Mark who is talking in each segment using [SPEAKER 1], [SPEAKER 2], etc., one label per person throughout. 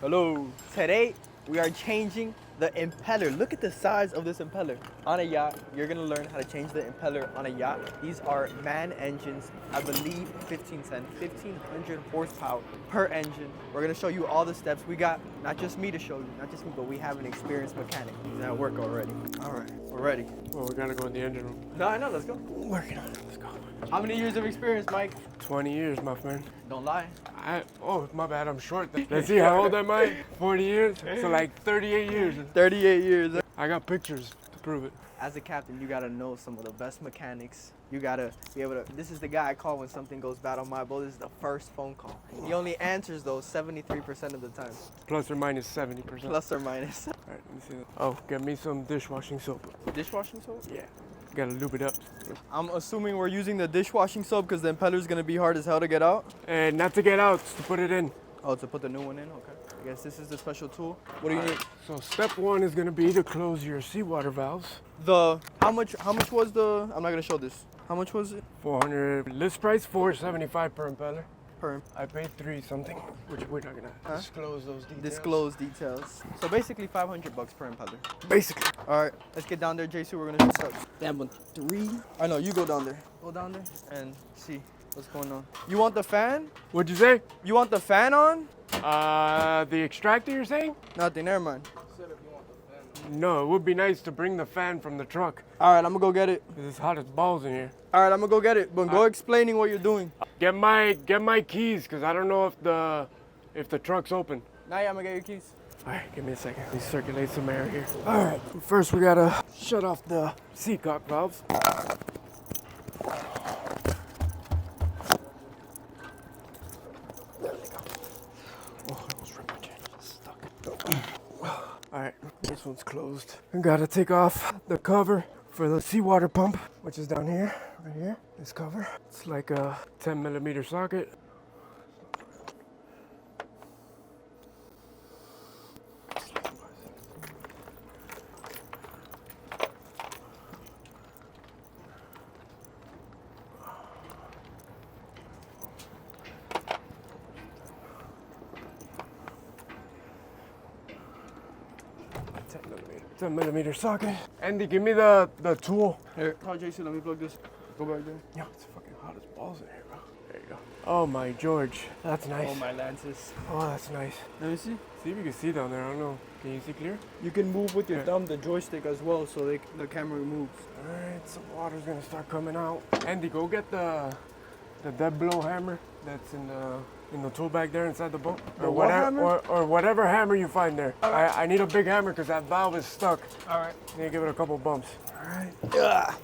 [SPEAKER 1] Hello. Today we are changing the impeller. Look at the size of this impeller. On a yacht, you're gonna learn how to change the impeller on a yacht. These are MAN engines, I believe 1500 horsepower per engine. We're gonna show you all the steps. We got not just me to show you, but we have an experienced mechanic. He's at work already. All right, we're ready.
[SPEAKER 2] Well, we gotta go in the engine room.
[SPEAKER 1] No, I know, let's go.
[SPEAKER 2] Working on it, let's go.
[SPEAKER 1] How many years of experience, Mike?
[SPEAKER 2] 20 years, my friend.
[SPEAKER 1] Don't lie.
[SPEAKER 2] Oh, my bad, I'm short. Let's see, how old am I? 40 years? So like 38 years.
[SPEAKER 1] 38 years.
[SPEAKER 2] I got pictures to prove it.
[SPEAKER 1] As a captain, you gotta know some of the best mechanics. You gotta be able to, this is the guy I call when something goes bad on my boat. This is the first phone call. He only answers those 73% of the time.
[SPEAKER 2] Plus or minus 70%.
[SPEAKER 1] Plus or minus.
[SPEAKER 2] All right, let me see that. Oh, get me some dishwashing soap.
[SPEAKER 1] Dishwashing soap?
[SPEAKER 2] Yeah, gotta lube it up.
[SPEAKER 1] I'm assuming we're using the dishwashing soap because the impeller's gonna be hard as hell to get out.
[SPEAKER 2] And not to get out, to put it in.
[SPEAKER 1] Oh, to put the new one in? Okay. I guess this is the special tool. What do you need?
[SPEAKER 2] So step one is gonna be to close your seawater valves.
[SPEAKER 1] How much was the, I'm not gonna show this. How much was it?
[SPEAKER 2] 400, list price $475 per impeller.
[SPEAKER 1] Per.
[SPEAKER 2] I paid 3 something, which we're not gonna disclose those details.
[SPEAKER 1] Disclose details. So basically $500 per impeller.
[SPEAKER 2] Basically.
[SPEAKER 1] All right, let's get down there, JC. We're gonna shoot steps. Damn, 3. I know, you go down there. Go down there and see what's going on. You want the fan?
[SPEAKER 2] What'd you say?
[SPEAKER 1] You want the fan on?
[SPEAKER 2] The extractor you're saying?
[SPEAKER 1] Nothing, never mind.
[SPEAKER 2] No, it would be nice to bring the fan from the truck.
[SPEAKER 1] All right, I'm gonna go get it.
[SPEAKER 2] It's hot as balls in here.
[SPEAKER 1] All right, I'm gonna go get it. But go explaining what you're doing.
[SPEAKER 2] Get my keys, cause I don't know if the truck's open.
[SPEAKER 1] Now I'm gonna get your keys.
[SPEAKER 2] All right, give me a second. Let me circulate some air here. All right, first we gotta shut off the seacock valves. There we go. Oh, I almost ripped my chain. Stuck. All right, this one's closed. I gotta take off the cover for the seawater pump, which is down here, right here. This cover. It's like a 10mm socket. It's a 10mm socket. Andy, give me the tool.
[SPEAKER 1] Here, call JC. Let me plug this. Go back there.
[SPEAKER 2] Yo, it's fucking hot as balls in here, bro. There you go. Oh my George, that's nice.
[SPEAKER 1] Oh my lances.
[SPEAKER 2] Oh, that's nice.
[SPEAKER 1] Let me see.
[SPEAKER 2] See if you can see down there. I don't know. Can you see clear?
[SPEAKER 1] You can move with your thumb the joystick as well, so the camera moves.
[SPEAKER 2] All right, some water's gonna start coming out. Andy, go get the dead blow hammer that's in the tool bag there inside the boat.
[SPEAKER 1] The what hammer?
[SPEAKER 2] Or whatever hammer you find there. I need a big hammer because that valve is stuck.
[SPEAKER 1] All right.
[SPEAKER 2] Need to give it a couple bumps.
[SPEAKER 1] All right. Ugh.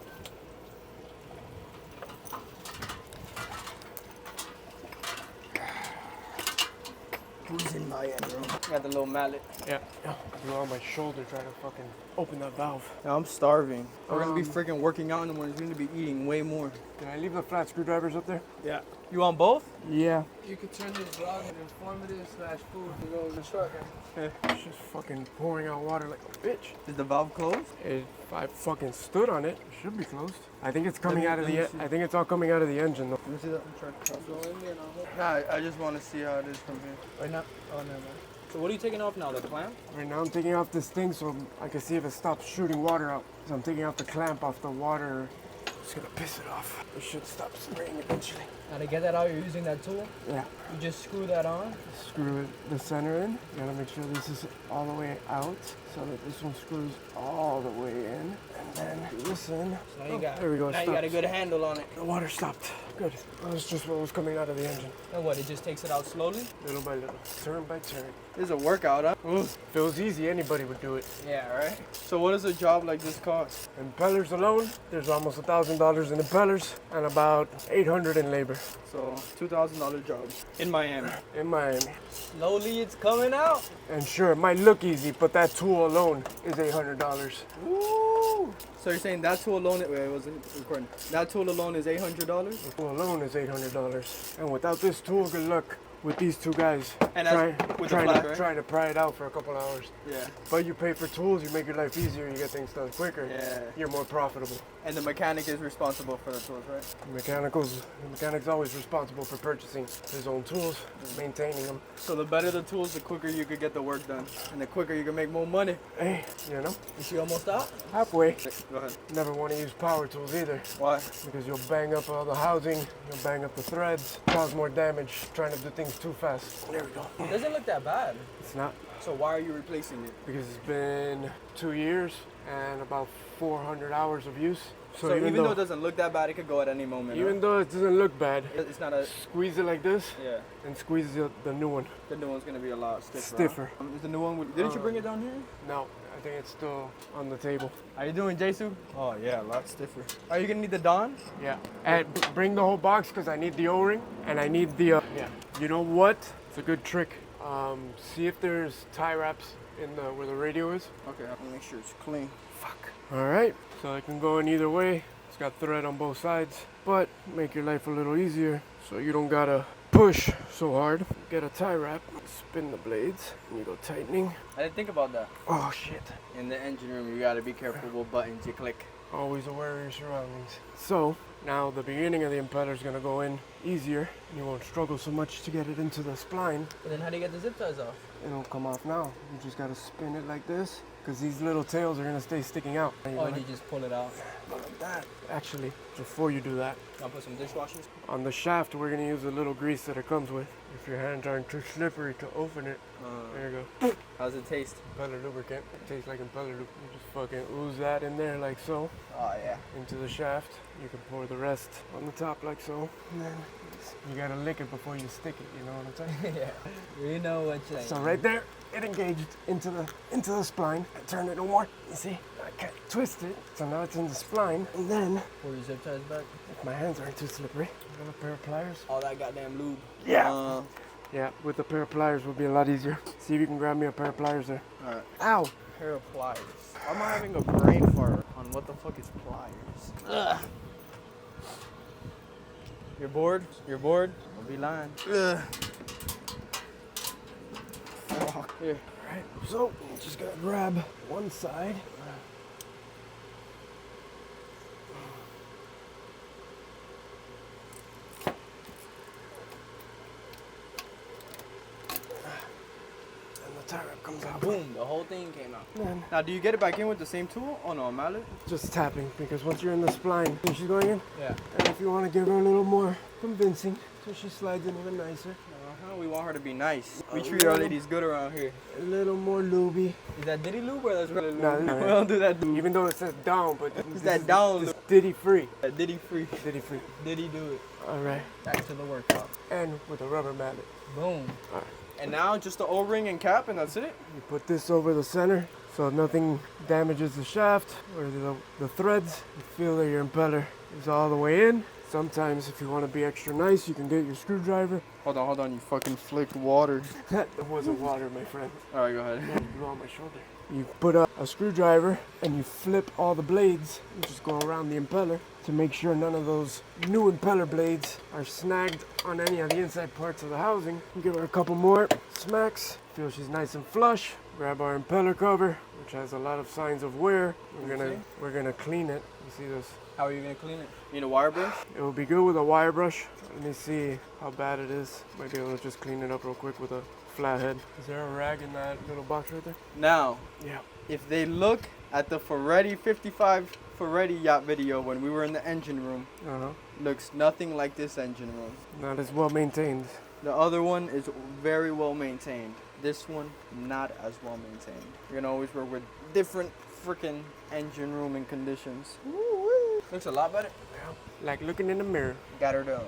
[SPEAKER 1] Who's in my end, bro? Got the little mallet.
[SPEAKER 2] Yeah. You're on my shoulder trying to fucking open that valve.
[SPEAKER 1] Now I'm starving. We're gonna be freaking working out in the morning. We're gonna be eating way more.
[SPEAKER 2] Can I leave the flat screwdrivers up there?
[SPEAKER 1] Yeah. You want both?
[SPEAKER 2] Yeah.
[SPEAKER 3] You could turn this vlog into informative/food to go in the truck.
[SPEAKER 2] It's just fucking pouring out water like a bitch.
[SPEAKER 1] Is the valve closed?
[SPEAKER 2] If I fucking stood on it, it should be closed. I think it's coming out of the. I think it's all coming out of the engine though.
[SPEAKER 1] Let me see that. I'm trying to
[SPEAKER 3] Go in there and I'll hook.
[SPEAKER 1] Nah, I just want to see how it is from here. Right now? Oh, no, no. So what are you taking off now? The clamp?
[SPEAKER 2] Right now I'm taking off this thing so I can see if it stops shooting water out. So I'm taking off the clamp off the water. Just gonna piss it off. It should stop spraying eventually.
[SPEAKER 3] Now to get that out, you're using that tool.
[SPEAKER 2] Yeah.
[SPEAKER 3] You just screw that on.
[SPEAKER 2] Screw the center in. You gotta make sure this is all the way out so that this one screws all the way in. And then this in.
[SPEAKER 3] So now you got.
[SPEAKER 2] There we go.
[SPEAKER 3] Now you got a good handle on it.
[SPEAKER 2] The water stopped. Good. That's just what was coming out of the engine.
[SPEAKER 3] And what? It just takes it out slowly.
[SPEAKER 2] Little by little. Turn by turn.
[SPEAKER 1] This is a workout, huh?
[SPEAKER 2] If it was easy, anybody would do it.
[SPEAKER 3] Yeah, right.
[SPEAKER 1] So what does a job like this cost?
[SPEAKER 2] Impellers alone, there's almost $1,000 in impellers and about $800 in labor.
[SPEAKER 1] So $2,000 job in Miami.
[SPEAKER 2] In Miami.
[SPEAKER 3] Slowly, it's coming out.
[SPEAKER 2] And sure, it might look easy, but that tool alone is $800.
[SPEAKER 1] Woo! So you're saying that tool alone? Wait, I wasn't recording. That tool alone is $800?
[SPEAKER 2] The tool alone is $800. And without this tool, good luck with these two guys
[SPEAKER 1] And that's with the flag, right?
[SPEAKER 2] trying to pry it out for a couple hours.
[SPEAKER 1] Yeah.
[SPEAKER 2] But you pay for tools, you make your life easier, you get things done quicker.
[SPEAKER 1] Yeah.
[SPEAKER 2] You're more profitable.
[SPEAKER 1] And the mechanic is responsible for the tools, right?
[SPEAKER 2] The mechanic's always responsible for purchasing his own tools, maintaining them.
[SPEAKER 1] So the better the tools, the quicker you could get the work done. And the quicker you can make more money.
[SPEAKER 2] Hey, you know,
[SPEAKER 1] Is she almost out?
[SPEAKER 2] halfway.
[SPEAKER 1] Go ahead.
[SPEAKER 2] Never want to use power tools either,
[SPEAKER 1] Why?
[SPEAKER 2] because you'll bang up all the housing, you'll bang up the threads, cause more damage trying to do things too fast. There we go.
[SPEAKER 1] It doesn't look that bad.
[SPEAKER 2] It's not,
[SPEAKER 1] So why are you replacing it?
[SPEAKER 2] because it's been 2 years and about 400 hours of use.
[SPEAKER 1] So even though it doesn't look that bad, it could go at any moment.
[SPEAKER 2] even though it doesn't look bad,
[SPEAKER 1] It's not a...
[SPEAKER 2] squeeze it like this
[SPEAKER 1] Yeah.
[SPEAKER 2] and squeeze the new one.
[SPEAKER 1] The new one's going to be a lot stiffer.
[SPEAKER 2] Stiffer.
[SPEAKER 1] Huh? Is the new one... Didn't you bring it down here?
[SPEAKER 2] No, I think it's still on the table.
[SPEAKER 1] How you doing, Jasu? Oh, yeah, a lot stiffer. Are you going to need the Dawn?
[SPEAKER 2] Yeah. And bring the whole box because I need the O-ring and I need the, yeah. You know what? It's a good trick. See if there's tie wraps in the where the radio is.
[SPEAKER 1] Okay, I'll make sure it's clean.
[SPEAKER 2] Fuck. All right. So it can go in either way. It's got thread on both sides, but make your life a little easier so you don't gotta push so hard. Get a tie wrap, spin the blades, and you go tightening.
[SPEAKER 1] I didn't think about that.
[SPEAKER 2] Oh shit.
[SPEAKER 1] In the engine room, you got to be careful what buttons you click.
[SPEAKER 2] Always aware of your surroundings. So now the beginning of the impeller is gonna go in easier, and you won't struggle so much to get it into the spline.
[SPEAKER 1] But then how do you get the zip ties off?
[SPEAKER 2] It'll come off now. You just gotta spin it like this, because these little tails are gonna stay sticking out. And
[SPEAKER 1] Oh, and you just pull it out.
[SPEAKER 2] like that. Actually, before you do that,
[SPEAKER 1] I'll put some dishwashers.
[SPEAKER 2] on the shaft we're gonna use a little grease that it comes with. If your hands aren't too slippery to open it, there you go.
[SPEAKER 1] How's it taste?
[SPEAKER 2] Impeller lubricant. It tastes like impeller lubricant. You just fucking ooze that in there like so,
[SPEAKER 1] Oh, yeah.
[SPEAKER 2] into the shaft. You can pour the rest on the top like so. And then you gotta lick it before you stick it, you know what I'm saying?
[SPEAKER 1] Yeah. You know what you're
[SPEAKER 2] So right there, it engaged into the spline. I turn it more. You see? I can't twist it. So now it's in the spline. And then,
[SPEAKER 1] Pull your zip ties back.
[SPEAKER 2] if my hands aren't too slippery, I got a pair of pliers.
[SPEAKER 1] All that goddamn lube.
[SPEAKER 2] Yeah. Yeah, with a pair of pliers would be a lot easier. See if you can grab me a pair of pliers there.
[SPEAKER 1] Alright.
[SPEAKER 2] Ow!
[SPEAKER 1] Pair of pliers. I'm having a brain fart on what the fuck is pliers. Ugh. You're bored? You're bored? Don't be lying. Ugh. Fuck. Here.
[SPEAKER 2] Alright, so just gotta grab one side. And the tie wrap comes out.
[SPEAKER 1] Boom, the whole thing came out.
[SPEAKER 2] Then
[SPEAKER 1] Now, do you get it back in with the same tool? Oh no, mallet?
[SPEAKER 2] just tapping, because once you're in the spline, she's going in.
[SPEAKER 1] Yeah.
[SPEAKER 2] And if you want to give her a little more convincing, so she slides in even nicer.
[SPEAKER 1] We want her to be nice. We treat our ladies good around here.
[SPEAKER 2] A little more looby.
[SPEAKER 1] Is that Diddy lube or that's really lube?
[SPEAKER 2] No,
[SPEAKER 1] We don't do that lube.
[SPEAKER 2] Even though it says down, but
[SPEAKER 1] It's that down
[SPEAKER 2] It's
[SPEAKER 1] lube.
[SPEAKER 2] Diddy free.
[SPEAKER 1] That Diddy free.
[SPEAKER 2] Diddy free.
[SPEAKER 1] Diddy do it.
[SPEAKER 2] All right.
[SPEAKER 1] Back to the workout.
[SPEAKER 2] And with a rubber mallet.
[SPEAKER 1] Boom.
[SPEAKER 2] All right.
[SPEAKER 1] And now just the O-ring and cap and that's it?
[SPEAKER 2] You put this over the center so nothing damages the shaft or the threads. You feel that your impeller is all the way in. Sometimes if you want to be extra nice, you can get your screwdriver.
[SPEAKER 1] Hold on, you fucking flicked water.
[SPEAKER 2] That wasn't water, my friend.
[SPEAKER 1] Alright, go ahead.
[SPEAKER 2] It blew on my shoulder. You put a screwdriver and you flip all the blades and just go around the impeller to make sure none of those new impeller blades are snagged on any of the inside parts of the housing. You give her a couple more smacks. Feel she's nice and flush. Grab our impeller cover, which has a lot of signs of wear. We're gonna clean it. You see this?
[SPEAKER 1] How are you gonna clean it? You need a wire brush?
[SPEAKER 2] It will be good with a wire brush. Let me see how bad it is. Might be able to just clean it up real quick with a flathead. Is there a rag in that little box right there?
[SPEAKER 1] Now,
[SPEAKER 2] Yeah.
[SPEAKER 1] if they look at the Ferretti 55 Ferretti yacht video when we were in the engine room, looks nothing like this engine room.
[SPEAKER 2] Not as well maintained.
[SPEAKER 1] The other one is very well maintained. This one, not as well maintained. You're gonna always work with different freaking engine room and conditions. Woo-woo. Looks a lot better.
[SPEAKER 2] Like looking in the mirror.
[SPEAKER 1] Got her done.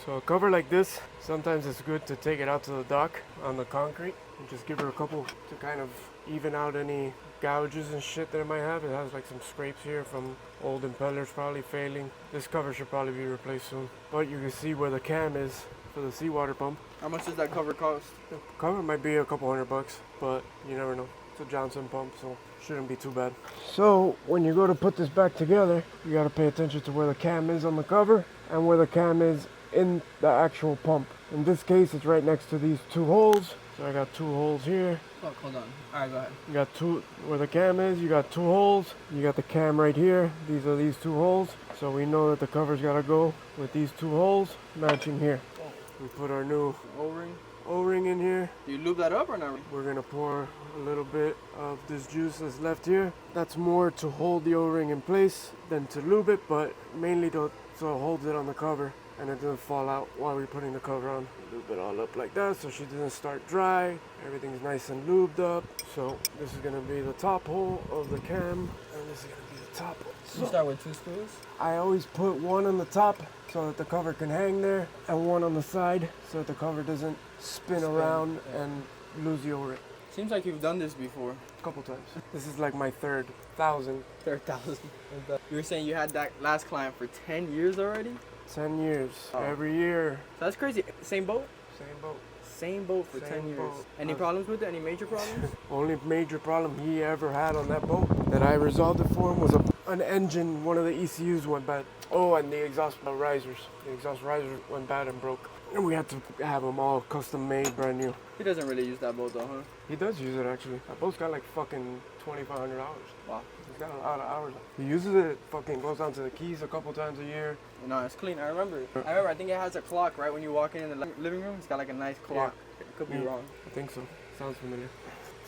[SPEAKER 2] So a cover like this, sometimes it's good to take it out to the dock on the concrete and just give her a couple to kind of even out any gouges and shit that it might have. It has like some scrapes here from old impellers probably failing. This cover should probably be replaced soon. But you can see where the cam is for the seawater pump.
[SPEAKER 1] How much does that cover cost?
[SPEAKER 2] The cover might be a couple $100, but you never know. It's a Johnson pump, so shouldn't be too bad. So when you go to put this back together, you gotta pay attention to where the cam is on the cover and where the cam is in the actual pump. In this case, it's right next to these two holes. So I got two holes here.
[SPEAKER 1] Oh, hold on. All right, go ahead.
[SPEAKER 2] You got two, where the cam is, you got two holes. You got the cam right here. These are these two holes. So we know that the cover's gotta go with these two holes matching here. We put our new
[SPEAKER 1] O-ring.
[SPEAKER 2] O-ring in here.
[SPEAKER 1] Do you lube that up or not?
[SPEAKER 2] We're gonna pour a little bit of this juice that's left here. That's more to hold the O-ring in place than to lube it, but mainly so it holds it on the cover and it doesn't fall out while we're putting the cover on. Lube it all up like that so she doesn't start dry. Everything's nice and lubed up. So this is gonna be the top hole of the cam, and this is gonna be the top hole.
[SPEAKER 1] You start with 2 screws?
[SPEAKER 2] I always put one on the top so that the cover can hang there, and one on the side so that the cover doesn't spin around and lose the O-ring.
[SPEAKER 1] Seems like you've done this before.
[SPEAKER 2] A couple times. This is like my third 1,000.
[SPEAKER 1] 3,000. You were saying you had that last client for 10 years already?
[SPEAKER 2] 10 years.
[SPEAKER 1] Oh.
[SPEAKER 2] Every year.
[SPEAKER 1] So that's crazy. Same boat?
[SPEAKER 2] Same boat.
[SPEAKER 1] Same boat for
[SPEAKER 2] Same
[SPEAKER 1] 10 years.
[SPEAKER 2] boat.
[SPEAKER 1] Any problems with it? Any major problems?
[SPEAKER 2] Only major problem he ever had on that boat that I resolved it for him was an engine. One of the ECUs went bad. Oh, and the exhaust risers. The exhaust risers went bad and broke. And we had to have them all custom made, brand new.
[SPEAKER 1] He doesn't really use that boat though, huh?
[SPEAKER 2] He does use it actually. That boat's got like fucking 2,500 hours.
[SPEAKER 1] Wow.
[SPEAKER 2] He's got a lot of hours. He uses it, fucking goes down to the Keys a couple times a year.
[SPEAKER 1] No, it's clean. I remember. I think it has a clock right when you walk in the living room. It's got like a nice clock.
[SPEAKER 2] Yeah.
[SPEAKER 1] It could be wrong.
[SPEAKER 2] I think so. Sounds familiar.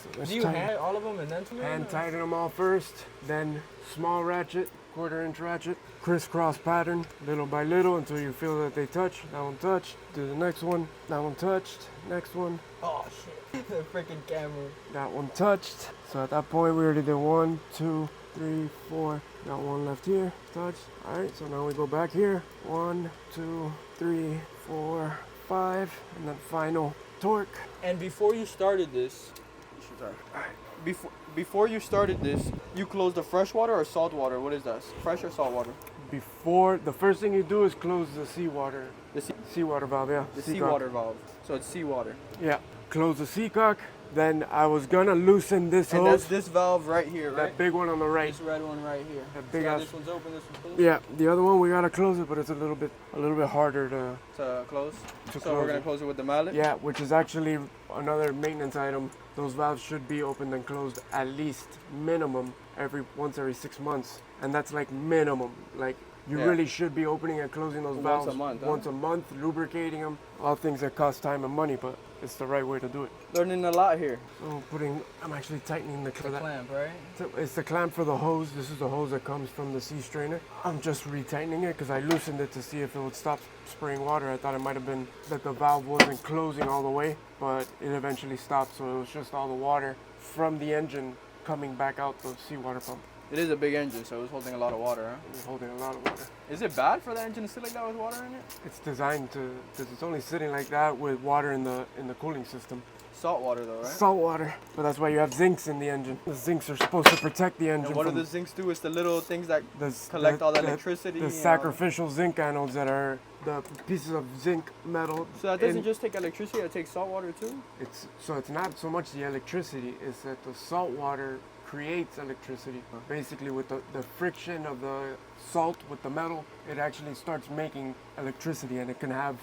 [SPEAKER 2] So let's
[SPEAKER 1] Do you
[SPEAKER 2] tighten-
[SPEAKER 1] hand all of them and then
[SPEAKER 2] hand tighten them all first, then small ratchet, 1/4 inch ratchet, crisscross pattern, little by little until you feel that they touch. That one touched. Do the next one. That one touched. Next one.
[SPEAKER 1] Oh shit! The freaking camera.
[SPEAKER 2] That one touched. So at that point we already did 1, 2, 3, 4. Got one left here. Touched. All right. So now we go back here. 1, 2, 3, 4, 5, and then final torque.
[SPEAKER 1] And before you started this, before you started this, you closed the fresh water or salt water? What is that? Fresh or salt water?
[SPEAKER 2] Before, the first thing you do is close the seawater.
[SPEAKER 1] The
[SPEAKER 2] Seawater valve, yeah.
[SPEAKER 1] the
[SPEAKER 2] Seacock.
[SPEAKER 1] seawater valve. So it's seawater.
[SPEAKER 2] Yeah. Close the seacock. Then I was gonna loosen this
[SPEAKER 1] And
[SPEAKER 2] hose.
[SPEAKER 1] that's this valve right here, right?
[SPEAKER 2] That big one on the right.
[SPEAKER 1] This red one right here.
[SPEAKER 2] That big
[SPEAKER 1] So
[SPEAKER 2] ass.
[SPEAKER 1] this one's open. This one's closed.
[SPEAKER 2] Yeah. The other one we gotta close it, but it's a little bit harder to
[SPEAKER 1] Close.
[SPEAKER 2] to
[SPEAKER 1] So we're
[SPEAKER 2] close
[SPEAKER 1] gonna
[SPEAKER 2] it.
[SPEAKER 1] close it with the mallet.
[SPEAKER 2] Yeah, which is actually another maintenance item. Those valves should be opened and closed at least minimum once every 6 months, and that's like minimum. Like you
[SPEAKER 1] Yeah.
[SPEAKER 2] really should be opening and closing those valves
[SPEAKER 1] Once a month, huh?
[SPEAKER 2] once a month, lubricating them. All things that cost time and money, but it's the right way to do it.
[SPEAKER 1] Learning a lot here.
[SPEAKER 2] So I'm actually tightening the clamp.
[SPEAKER 1] Clamp, right?
[SPEAKER 2] It's the clamp for the hose. This is the hose that comes from the sea strainer. I'm just retightening it because I loosened it to see if it would stop spraying water. I thought it might have been that the valve wasn't closing all the way, but it eventually stopped. So it was just all the water from the engine coming back out the seawater pump.
[SPEAKER 1] It is a big engine, so it was holding a lot of water, huh?
[SPEAKER 2] It was holding a lot of water.
[SPEAKER 1] Is it bad for the engine to sit like that with water in it?
[SPEAKER 2] It's designed to, because it's only sitting like that with water in the cooling system.
[SPEAKER 1] Salt water though, right?
[SPEAKER 2] Salt water, but that's why you have zincs in the engine. The zincs are supposed to protect the engine
[SPEAKER 1] And what do
[SPEAKER 2] from
[SPEAKER 1] the zincs do? It's the little things that
[SPEAKER 2] the-
[SPEAKER 1] collect all the electricity.
[SPEAKER 2] The
[SPEAKER 1] and all-
[SPEAKER 2] sacrificial zinc anodes that are the pieces of zinc metal.
[SPEAKER 1] So that doesn't
[SPEAKER 2] in-
[SPEAKER 1] just take electricity, it takes salt water too?
[SPEAKER 2] It's not so much the electricity, it's that the salt water creates electricity. Basically with the friction of the salt with the metal, it actually starts making electricity, and it can have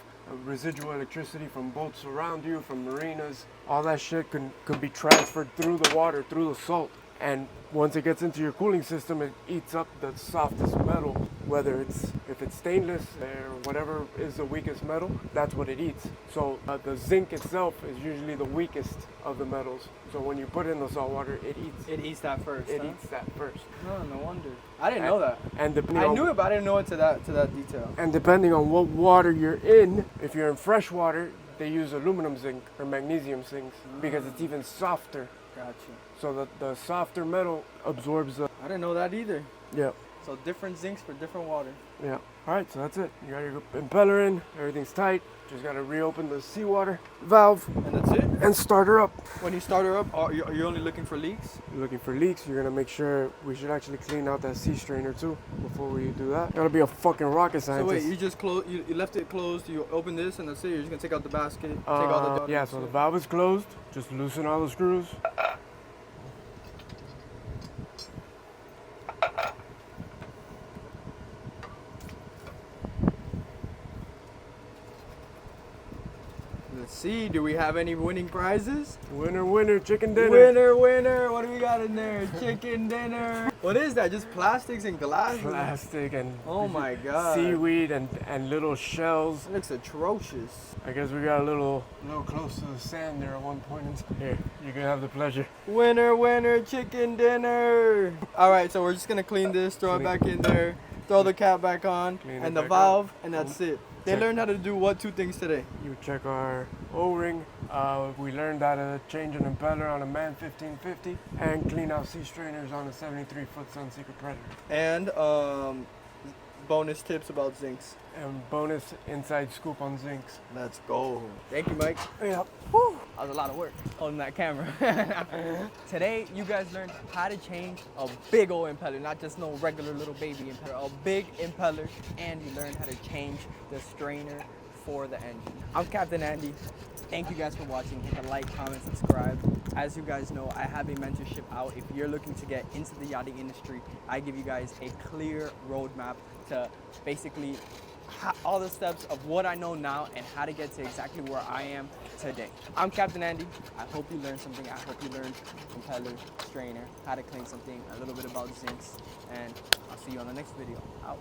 [SPEAKER 2] residual electricity from boats around you, from marinas. All that shit could be transferred through the water, through the salt. And once it gets into your cooling system, it eats up the softest metal, whether if it's stainless or whatever is the weakest metal, that's what it eats. So the zinc itself is usually the weakest of the metals. So when you put in the salt water, it eats
[SPEAKER 1] that first.
[SPEAKER 2] it eats that first.
[SPEAKER 1] Oh, no wonder. I didn't know that.
[SPEAKER 2] And depending
[SPEAKER 1] I
[SPEAKER 2] on,
[SPEAKER 1] knew it, but I didn't know it to that detail.
[SPEAKER 2] and depending on what water you're in, if you're in fresh water, they use aluminum zinc or magnesium zinc because it's even softer.
[SPEAKER 1] Gotcha.
[SPEAKER 2] So the softer metal absorbs the.
[SPEAKER 1] I didn't know that either.
[SPEAKER 2] Yeah.
[SPEAKER 1] So different zincs for different water.
[SPEAKER 2] Yeah. All right, so that's it. You got your impeller in, everything's tight. Just got to reopen the seawater valve
[SPEAKER 1] And that's it?
[SPEAKER 2] and start her up.
[SPEAKER 1] When you start her up, are you only looking for leaks?
[SPEAKER 2] You're looking for leaks. You're gonna make sure we should actually clean out that sea strainer too before we do that. Gotta be a fucking rocket
[SPEAKER 1] So
[SPEAKER 2] scientist.
[SPEAKER 1] wait, you just you left it closed, you open this and that's it? You're just gonna take out the basket, take all the...
[SPEAKER 2] Yeah, so the valve is closed. Just loosen all the screws.
[SPEAKER 1] do we have any winning prizes?
[SPEAKER 2] Winner, winner, chicken dinner.
[SPEAKER 1] Winner, winner. What do we got in there? Chicken dinner. What is that? Just plastics and glass?
[SPEAKER 2] Plastic and
[SPEAKER 1] Oh my god.
[SPEAKER 2] seaweed and little shells.
[SPEAKER 1] It looks atrocious.
[SPEAKER 2] I guess we got a little close to the sand there at one point. Here, you can have the pleasure.
[SPEAKER 1] Winner, winner, chicken dinner. All right, so we're just gonna clean this, throw it back in there, throw the cap back on,
[SPEAKER 2] Clean it
[SPEAKER 1] and the
[SPEAKER 2] back
[SPEAKER 1] valve,
[SPEAKER 2] up.
[SPEAKER 1] and that's it. They
[SPEAKER 2] Check.
[SPEAKER 1] learned how to do what 2 things today?
[SPEAKER 2] You check our O-ring. We learned how to change an impeller on a MAN 1550 and clean out sea strainers on a 73-foot Sunseeker Predator.
[SPEAKER 1] And bonus tips about zincs.
[SPEAKER 2] And bonus inside scoop on zincs.
[SPEAKER 1] Let's go. Thank you, Mike.
[SPEAKER 2] Yeah.
[SPEAKER 1] Whew, that was a lot of work holding that camera. Today, you guys learned how to change a big old impeller, not just no regular little baby impeller, a big impeller, and you learned how to change the strainer for the engine. I'm Captain Andy. Thank you guys for watching. Hit the like, comment, subscribe. As you guys know, I have a mentorship out. If you're looking to get into the yachting industry, I give you guys a clear roadmap to basically all the steps of what I know now and how to get to exactly where I am today. I'm Captain Andy. I hope you learned something. I hope you learned impeller, strainer, how to clean something, a little bit about zincs, and I'll see you on the next video. Out.